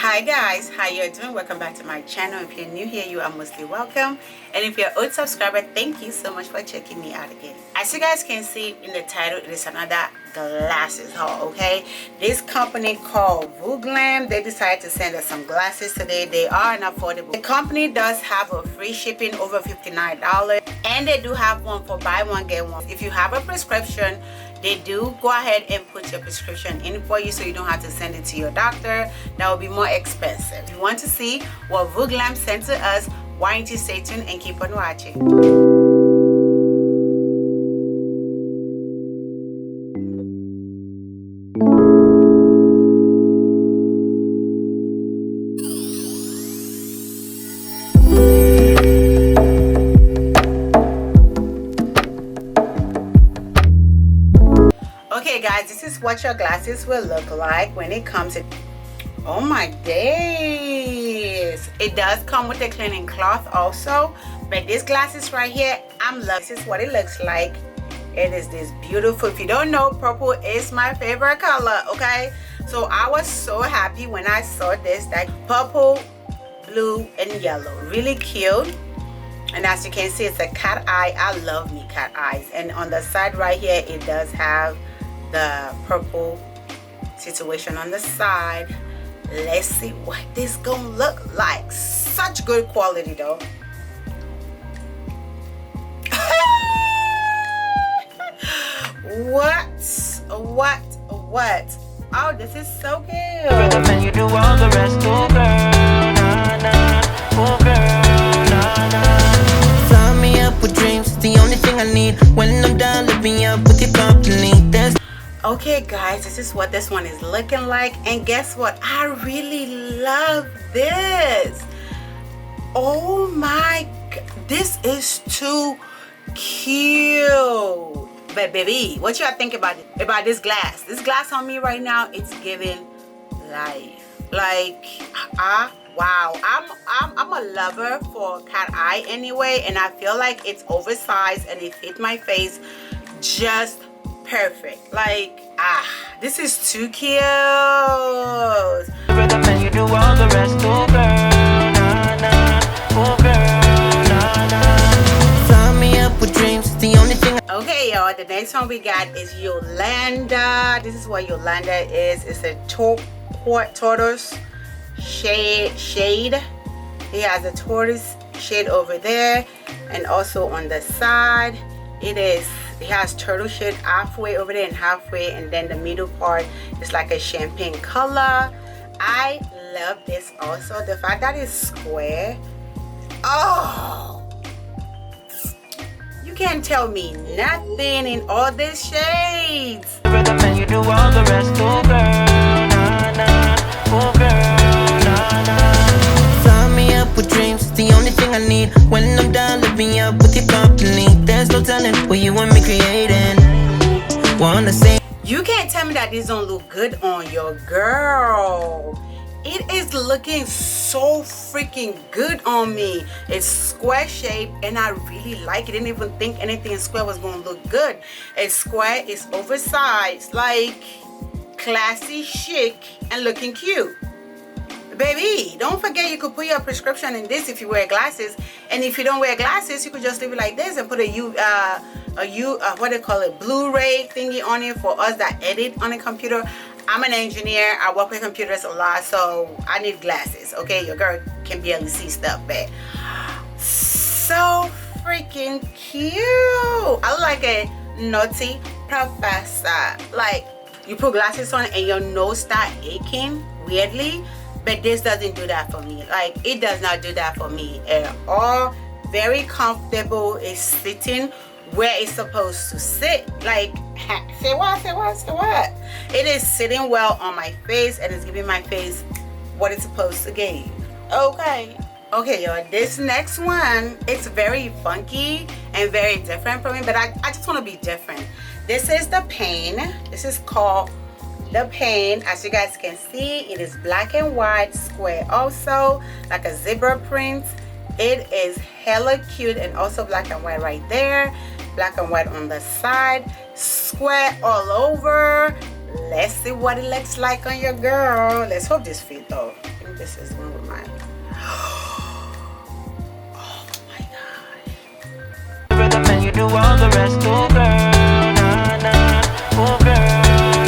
Hi guys, how you doing? Welcome back to my channel. If you're new here, you are mostly welcome, and if you're an old subscriber, thank you so much for checking me out again. As you guys can see in the title, it is another glasses haul. Okay, this company called Vooglam, they decided to send us some glasses today. They are unaffordable. The company does have a free shipping over $59, and they do have one for buy one get one. If you have a prescription, they do go ahead and put your prescription in for you, so you don't have to send it to your doctor. That would be more expensive. If you want to see what Vooglam sent to us, why don't you stay tuned and keep on watching. Okay guys, this is what your glasses will look like when it comes to, oh my days, it does come with a cleaning cloth also, but these glasses right here, I'm loving. This is what it looks like. It is this beautiful. If you don't know, purple is my favorite color. Okay, so I was so happy when I saw this, that purple, blue and yellow, really cute. And as you can see, it's a cat eye. I love me cat eyes. And on the side right here, it does have the purple situation on the side. Let's see what this gonna look like. Such good quality though. what oh, this is so cute. And you do all the rest, oh girl, nah, nah, oh girl, nah, nah. Sign me up with dreams, it's the only thing I need. When I'm done, let me up with your company. Okay guys, this is what this one is looking like, and guess what, I really love this. Oh my god, this is too cute. But baby, what y'all think about this glass? This glass on me right now, it's giving life. Like wow, I'm a lover for cat eye anyway, and I feel like it's oversized and it fit my face just perfect. Like this is too cute. And you do all the rest, oh girl, nah, nah, oh girl, nah, nah. Sign me up with dreams, it's the only thing. Okay y'all, the next one we got is Yolanda. This is what Yolanda is. It's a tortoise shade. It has a tortoise shade over there, and also on the side it has turtle shade halfway over there and halfway, and then the middle part is like a champagne color. I love this also. The fact that it's square, oh, you can't tell me nothing in all these shades. And you do all the rest, oh girl, nah, nah, oh girl, nah, nah. Sign me up with dreams, it's the only thing I need. When I'm done, let me up with your company. There's no telling what you want me creating. Wanna say you can't tell me that this don't look good on your girl. It is looking so freaking good on me. It's square shape and I really like it. Didn't even think anything square was gonna look good. It's square, it's oversized, like classy, chic, and looking cute. Baby, don't forget you could put your prescription in this if you wear glasses, and if you don't wear glasses, you could just leave it like this and put what they call it, Blu-ray thingy on it for us that edit on a computer. I'm an engineer, I work with computers a lot, so I need glasses. Okay, your girl can barely see stuff, but so freaking cute. I look like a naughty professor. Like, you put glasses on and your nose start aching weirdly, but this doesn't do that for me. Like, it does not do that for me at all. Very comfortable. It's sitting where it's supposed to sit. Like, say what? It is sitting well on my face, and it's giving my face what it's supposed to give. Okay, y'all, this next one, it's very funky and very different from me, but I just want to be different. This is the Pain. This is called the Pain. As you guys can see, it is black and white, square also, like a zebra print. It is hella cute, and also black and white right there, black and white on the side, square all over. Let's see what it looks like on your girl. Let's hope this fit though. this is one with mine. Oh my god. Rhythm and you do all the rest, oh girl, nah, nah, oh girl,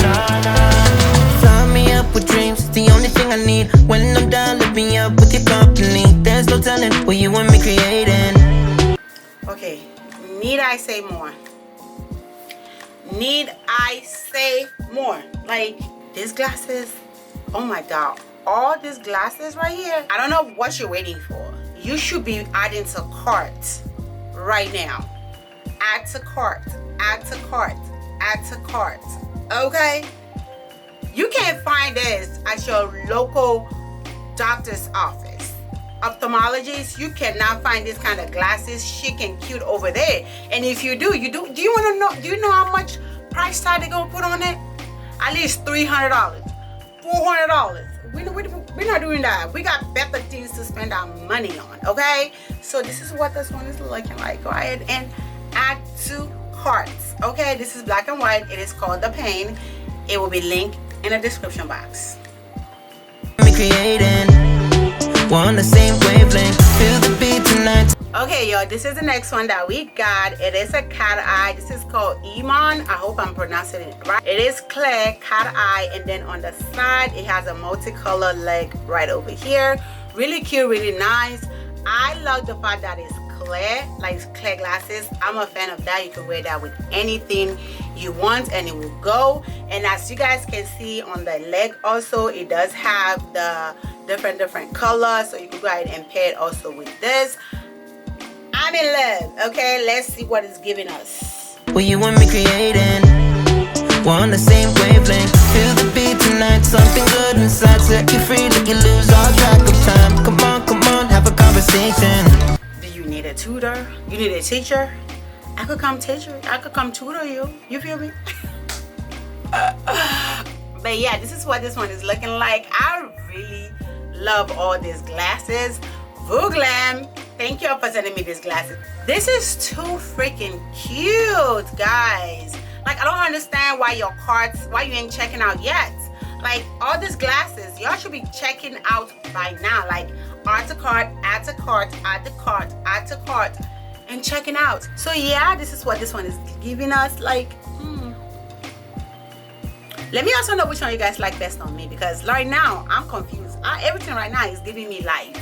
nah, nah. Fly me up with dreams, it's the only thing I need. When I'm down, lift me up with your company. There's no telling what you and me creating. Okay, need I say more? Need I say more? Like, these glasses, oh my god, all these glasses right here, I don't know what you're waiting for. You should be adding to cart right now. Add to cart, add to cart, add to cart. Okay, you can't find this at your local doctor's office. Ophthalmologist, you cannot find this kind of glasses chic and cute over there. And if you do, do you want to know, do you know how much price tag they're gonna put on it? At least $300, $400. We're not doing that. We got better things to spend our money on, okay? So this is what this one is looking like. Go ahead and add to carts, okay? This is black and white. It is called The Pain. It will be linked in the description box. Me creating, we're on the same wavelength, feel the beat tonight. Okay, y'all, this is the next one that we got. It is a cat eye. This is called Iman. I hope I'm pronouncing it right. It is clear cat eye, and then on the side it has a multicolor leg right over here. Really cute, really nice. I love the fact that it's clear, like it's clear glasses. I'm a fan of that. You can wear that with anything you want and it will go. And as you guys can see on the leg also, it does have the different colors, so you can go ahead and pair it also with this. I'm in love. Okay, let's see what it's giving us. Well, you and me creating, we're on the same wavelength, feel the beat tonight, something good inside, set you free, like you lose all track of time. Come on, have a conversation. Do you need a tutor? You need a teacher? I could come teach you. I could come tutor you. You feel me? But yeah, this is what this one is looking like. I really love all these glasses. Vooglam, thank you for sending me these glasses. This is too freaking cute, guys. Like, I don't understand why you ain't checking out yet. Like, all these glasses, y'all should be checking out by now. Like, add to cart, add to cart, add to cart, add to cart, and checking out. So yeah, this is what this one is giving us. Like, let me also know which one you guys like best on me, because right now I'm confused. Everything right now is giving me life.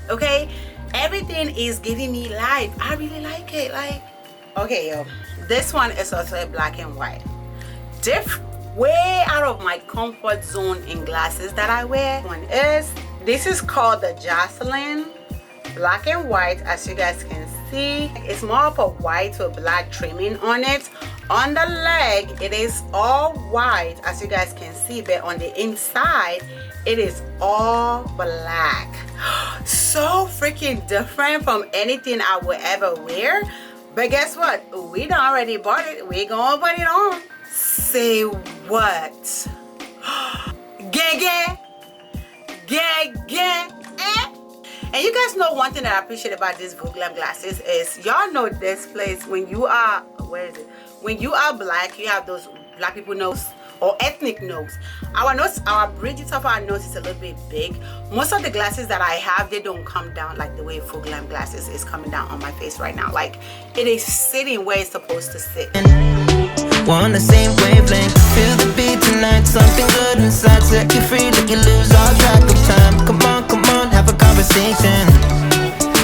Okay, everything is giving me life. I really like it. Like, okay, yo, this one is also black and white. Way out of my comfort zone in glasses that I wear. This is called the Jocelyn, black and white. As you guys can see, it's more of a white with black trimming on it. On the leg, it is all white, as you guys can see, but on the inside it is all black. So freaking different from anything I would ever wear. But guess what? We done already bought it. We gonna put it on. Say what? Gang. And you guys know one thing that I appreciate about these Vooglam glasses is, y'all know this place, when you are, where is it? When you are black, you have those black people nose or ethnic nose. Our bridges of our nose is a little bit big. Most of the glasses that I have, they don't come down like the way Vooglam glasses is coming down on my face right now. Like, it is sitting where it's supposed to sit. We're on the same wavelength, feel the beat tonight, something good inside, set you free, like you lose all track of time. Come on, have a conversation.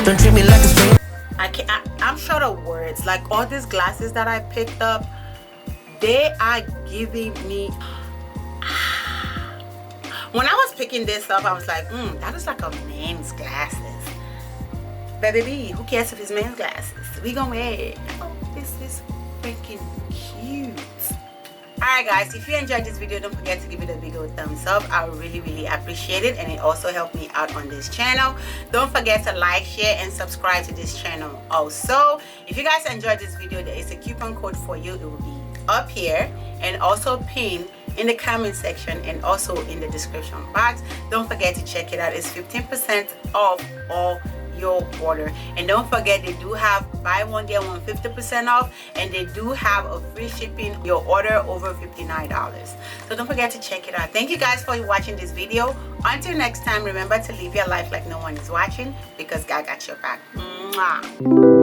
Don't treat me like a stranger. I'm short of words. Like, all these glasses that I picked up, they are giving me. When I was picking this up, I was like, that is like a man's glasses. Baby, who cares if it's man's glasses? We gonna wear it. Oh, this is freaking cute. Alright guys, if you enjoyed this video, don't forget to give it a big old thumbs up. I really appreciate it, and it also helped me out on this channel. Don't forget to like, share, and subscribe to this channel. Also, if you guys enjoyed this video, there is a coupon code for you. It will be up here and also pinned in the comment section and also in the description box. Don't forget to check it out. It's 15% off all your order. And don't forget, they do have buy one get one 50% off, and they do have a free shipping your order over $59. So don't forget to check it out. Thank you guys for watching this video. Until next time, remember to live your life like no one is watching, because God got your back. Mwah.